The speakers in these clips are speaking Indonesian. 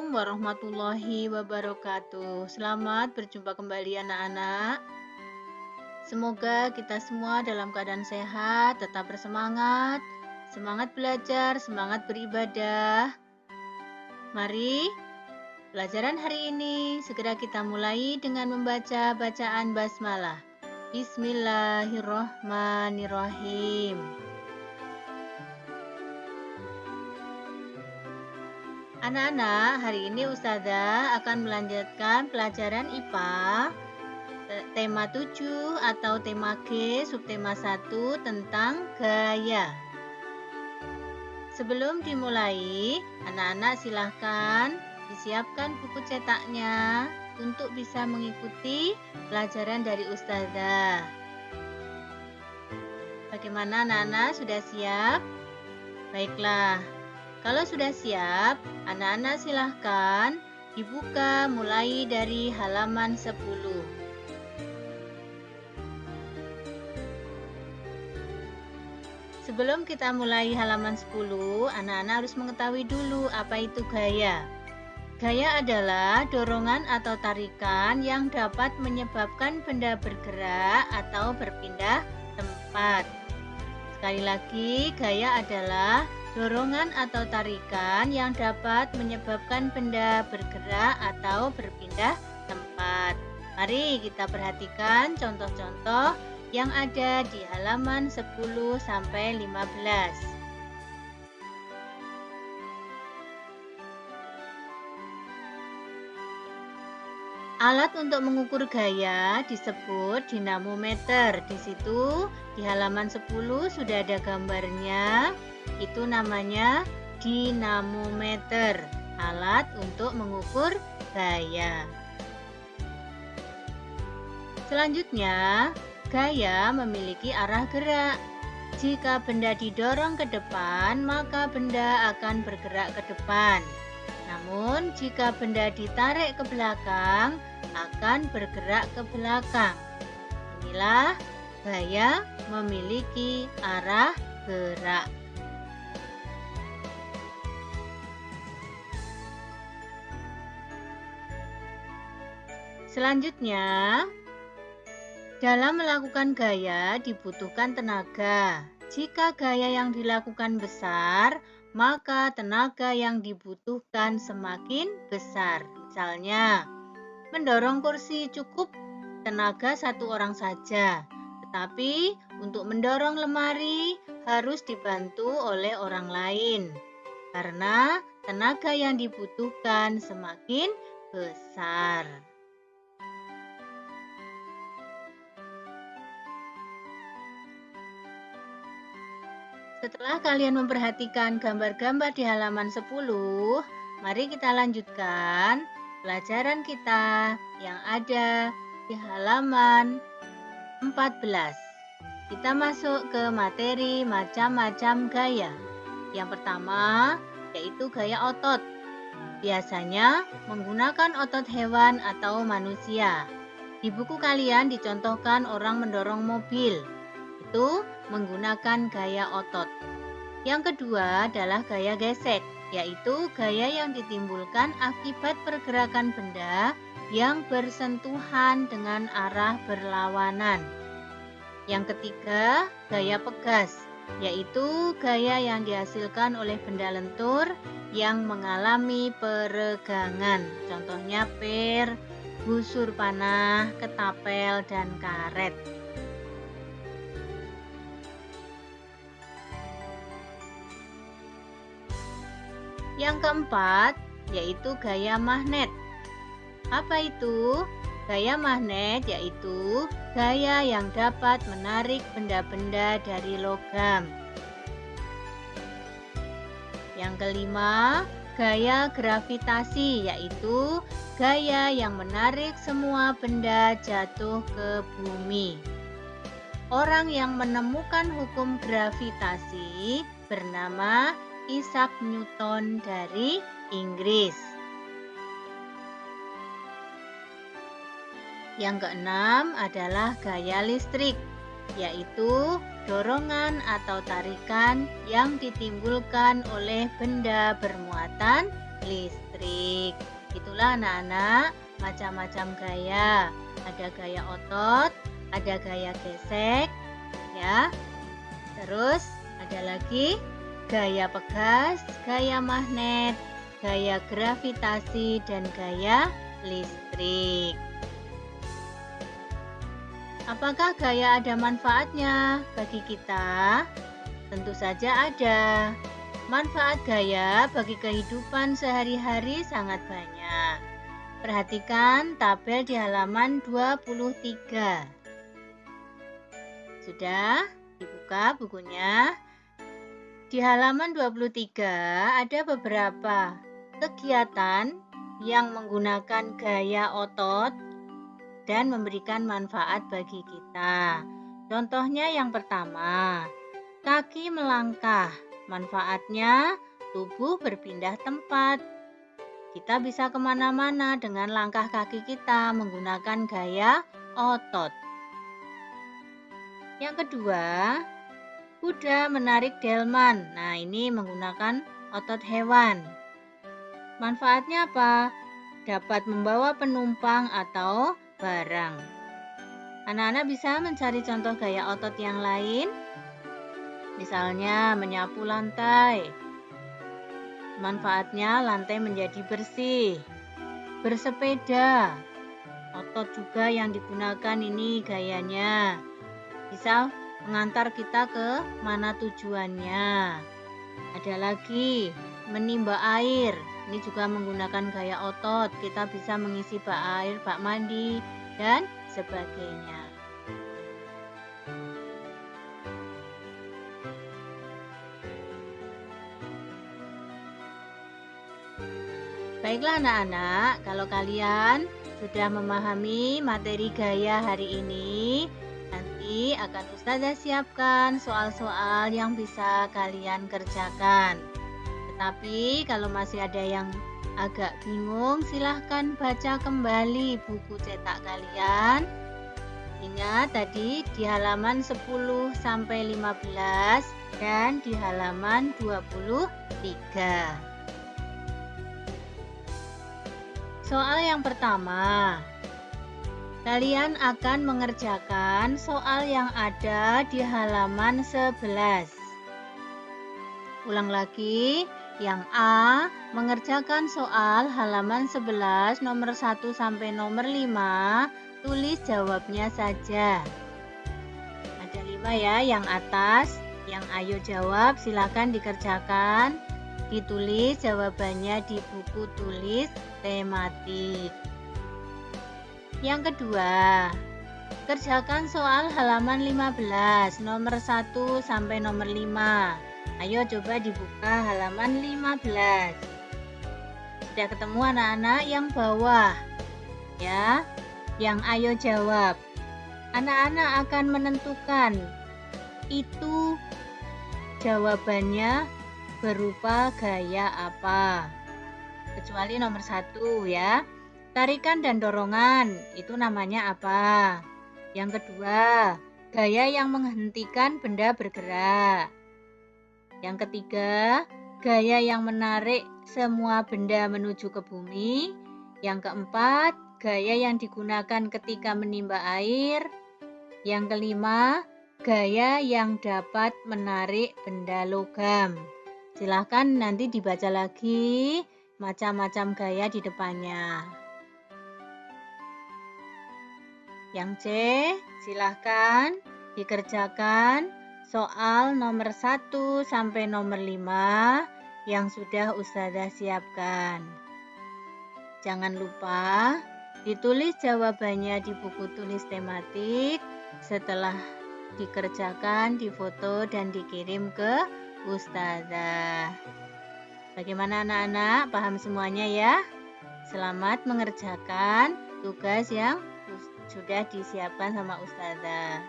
Assalamualaikum warahmatullahi wabarakatuh. Selamat berjumpa kembali anak-anak. Semoga kita semua dalam keadaan sehat, tetap bersemangat, semangat belajar, semangat beribadah. Mari, pelajaran hari ini segera kita mulai dengan membaca bacaan basmalah. Bismillahirrohmanirrohim. Anak-anak, hari ini Ustazah akan melanjutkan pelajaran IPA tema 7 atau tema G subtema 1 tentang gaya. Sebelum dimulai, anak-anak silahkan disiapkan buku cetaknya untuk bisa mengikuti pelajaran dari Ustazah. Bagaimana anak-anak, sudah siap? Baiklah. Kalau sudah siap, anak-anak silahkan dibuka mulai dari halaman 10. Sebelum kita mulai halaman 10, anak-anak harus mengetahui dulu apa itu gaya. Gaya adalah dorongan atau tarikan yang dapat menyebabkan benda bergerak atau berpindah tempat. Sekali lagi, gaya adalah dorongan atau tarikan yang dapat menyebabkan benda bergerak atau berpindah tempat. Mari kita perhatikan contoh-contoh yang ada di halaman 10 sampai 15. Alat untuk mengukur gaya disebut dinamometer. Di situ di halaman 10 sudah ada gambarnya. Itu namanya dinamometer, alat untuk mengukur gaya. Selanjutnya, gaya memiliki arah gerak. Jika benda didorong ke depan, maka benda akan bergerak ke depan. Namun, jika benda ditarik ke belakang, akan bergerak ke belakang. Inilah gaya memiliki arah gerak. Selanjutnya, dalam melakukan gaya dibutuhkan tenaga. Jika gaya yang dilakukan besar, maka tenaga yang dibutuhkan semakin besar. Misalnya, mendorong kursi cukup tenaga satu orang saja, tetapi untuk mendorong lemari harus dibantu oleh orang lain, karena tenaga yang dibutuhkan semakin besar. Setelah kalian memperhatikan gambar-gambar di halaman 10, mari kita lanjutkan pelajaran kita yang ada di halaman 14. Kita masuk ke materi macam-macam gaya. Yang pertama, yaitu gaya otot. Biasanya menggunakan otot hewan atau manusia. Di buku kalian dicontohkan orang mendorong mobil. Itu menggunakan gaya otot. Yang kedua adalah gaya gesek, yaitu gaya yang ditimbulkan akibat pergerakan benda yang bersentuhan dengan arah berlawanan. Yang ketiga, gaya pegas, yaitu gaya yang dihasilkan oleh benda lentur yang mengalami peregangan. Contohnya per, busur panah, ketapel, dan karet. Yang keempat, yaitu gaya magnet. Apa itu? Gaya magnet yaitu gaya yang dapat menarik benda-benda dari logam. Yang kelima, gaya gravitasi yaitu gaya yang menarik semua benda jatuh ke bumi. Orang yang menemukan hukum gravitasi bernama Isaac Newton dari Inggris. Yang keenam adalah gaya listrik, yaitu dorongan atau tarikan yang ditimbulkan oleh benda bermuatan listrik. Itulah anak-anak macam-macam gaya. Ada gaya otot, ada gaya gesek, ya. Terus ada lagi gaya pegas, gaya magnet, gaya gravitasi, dan gaya listrik. Apakah gaya ada manfaatnya bagi kita? Tentu saja ada. Manfaat gaya bagi kehidupan sehari-hari sangat banyak. Perhatikan tabel di halaman 23. Sudah dibuka bukunya? Di halaman 23 ada beberapa kegiatan yang menggunakan gaya otot dan memberikan manfaat bagi kita. Contohnya yang pertama, kaki melangkah. Manfaatnya, tubuh berpindah tempat. Kita bisa kemana-mana dengan langkah kaki kita menggunakan gaya otot. Yang kedua, kuda menarik delman. Nah, ini menggunakan otot hewan. Manfaatnya apa? Dapat membawa penumpang atau barang. Anak-anak bisa mencari contoh gaya otot yang lain. Misalnya menyapu lantai. Manfaatnya lantai menjadi bersih. Bersepeda. Otot juga yang digunakan ini gayanya. Bisa mengantar kita ke mana tujuannya. Ada lagi menimba air. Ini juga menggunakan gaya otot. Kita bisa mengisi bak air, bak mandi, dan sebagainya. Baiklah anak-anak, kalau kalian sudah memahami materi gaya hari ini, nanti akan Ustazah siapkan soal-soal yang bisa kalian kerjakan. Tetapi kalau masih ada yang agak bingung, silahkan baca kembali buku cetak kalian. Ingat tadi di halaman 10-15 dan di halaman 23. Soal yang pertama, kalian akan mengerjakan soal yang ada di halaman 11. Ulang lagi, yang A mengerjakan soal halaman 11 nomor 1 sampai nomor 5, tulis jawabnya saja. Ada 5 ya, yang atas, yang ayo jawab silakan dikerjakan. Ditulis jawabannya di buku tulis tematik. Yang kedua, kerjakan soal halaman 15, nomor 1 sampai nomor 5. Ayo coba dibuka halaman 15. Sudah ketemu anak-anak yang bawah? Ya, yang ayo jawab. Anak-anak akan menentukan itu jawabannya berupa gaya apa. Kecuali nomor 1 ya. Tarikan dan dorongan, itu namanya apa? Yang kedua, gaya yang menghentikan benda bergerak. Yang ketiga, gaya yang menarik semua benda menuju ke bumi. Yang keempat, gaya yang digunakan ketika menimba air. Yang kelima, gaya yang dapat menarik benda logam. Silahkan nanti dibaca lagi macam-macam gaya di depannya. Yang C, silahkan dikerjakan soal nomor 1 sampai nomor 5 yang sudah Ustazah siapkan. Jangan lupa ditulis jawabannya di buku tulis tematik. Setelah dikerjakan, difoto dan dikirim ke Ustazah. Bagaimana anak-anak? Paham semuanya ya? Selamat mengerjakan tugas yang sudah disiapkan sama Ustazah.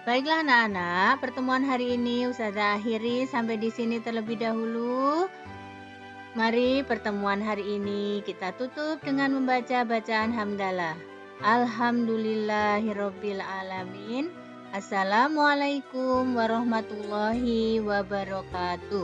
Baiklah anak-anak, pertemuan hari ini Ustazah akhiri sampai di sini terlebih dahulu. Mari pertemuan hari ini kita tutup dengan membaca bacaan hamdalah. Alhamdulillahirabbil alamin. Assalamualaikum warahmatullahi wabarakatuh.